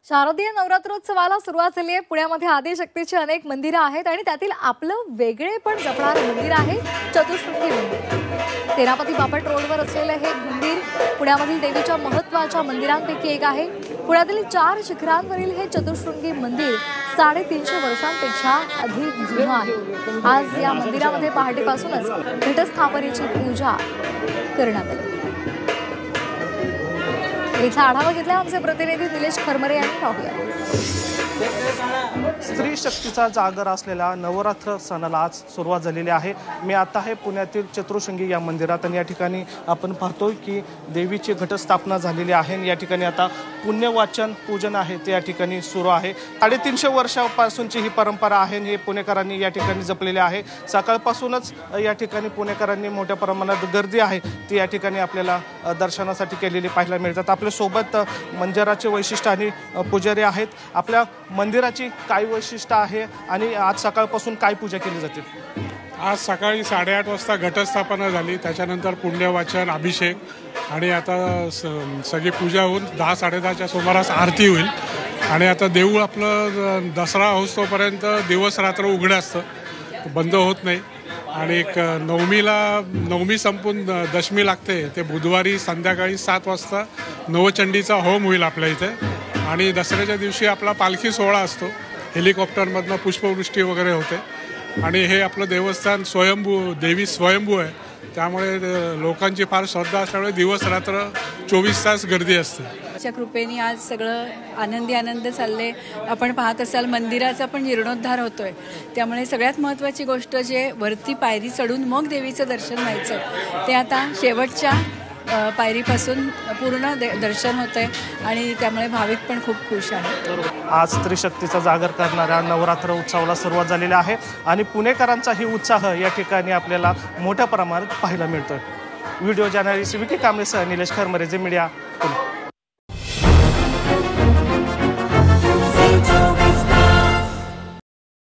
शारदीय नवरात्रोत्सवाला सुरुवात झाली आहे। पुण्यामध्ये आदिशक्तीची अनेक मंदिरं आहेत आणि त्यातील आपलं वेगळेपण जपणारं मंदिर आहे चतुश्रुंगी मंदिर। सेनापती बापट रोडवर असलेले हे मंदिर पुण्यामधील देवीच्या महत्त्वाच्या मंदिरांपैकी एक आहे। पुण्यातील 4 शिखरांवरील हे चतुश्रुंगी मंदिर 350 वर्षांपेक्षा अधिक जुनं आहे। आज या मंदिरामध्ये पहाटेपासूनच घटस्थापनेची पूजा करण्यात आली। इथला आढावा घेतला आमचे प्रतिनिधी निलेश खरमरे यांनी। पाहूया। स्त्री शक्तीचा जागर असलेल्या नवरात्र सणाला आज सुरुवात झालेली आहे। मी आता आहे पुण्यातील चतुश्रुंगी या मंदिरात आणि या ठिकाणी आपण पाहतोय की देवीची घटस्थापना झालेली आहे। या ठिकाणी आता पुण्यवाचन पूजन आहे ते या ठिकाणी सुरू आहे। 350 वर्षांपासूनची ही परंपरा आहे। हे पुणेकरांनी या ठिकाणी जपलेली आहे। सकाळपासूनच या ठिकाणी पुणेकरांनी मोठ्या प्रमाणात गर्दी आहे ती या ठिकाणी आपल्याला दर्शनासाठी केलेली पाहायला मिळतात। आपल्या सोबत मंदिराचे वैशिष्ट्य आणि पुजारी आहेत। आपल्या मंदिराची काय वैशिष्ट्य आहे आणि आज सकाळपासून काय पूजा केली जाते? आज सकाळी 8:30 वाजता घटस्थापना झाली, त्याच्यानंतर पुण्यवाचन अभिषेक आणि आता सगळी पूजा होऊन 10-10:30च्या सुमारास आरती होईल आणि आता देऊळ आपलं दसरा होईस्तोपर्यंत दिवस रात्र उघडं असतं, बंद होत नाही। आणि एक नवमी संपून दशमी लागते ते बुधवारी संध्याकाळी 7 वाजता नवचंडीचा होम होईल आपल्या इथे। आणि दसऱ्याच्या दिवशी आपला पालखी सोहळा असतो, हेलिकॉप्टरमधनं पुष्पवृष्टी वगैरे होते आणि हे आपलं देवस्थान देवी स्वयंभू आहे, त्यामुळे लोकांची फार श्रद्धा असल्यामुळे दिवस रात्र 24 तास गर्दी असते। च्या कृपेने आज सगळं आनंद चालले। आपण पाहत असाल मंदिराचा पण जीर्णोद्धार होतोय, त्यामुळे सगळ्यात महत्त्वाची गोष्ट जे वरती पायरी चढून मग देवीचं दर्शन व्हायचं ते आता शेवटच्या पायरीपासून पूर्ण दर्शन होतंय आणि त्यामुळे भाविक पण खूप खुश आहेत। आज स्त्री शक्तीचा जागर करणाऱ्या नवरात्र उत्सवाला सुरुवात झालेली आहे आणि पुणेकरांचाही उत्साह या ठिकाणी आपल्याला मोठ्या प्रमाणात पाहायला मिळतोय। व्हिडिओ जर्नलिस्ट विकी कांबळेसह निलेश खरमरे, झी मीडिया, पुणे।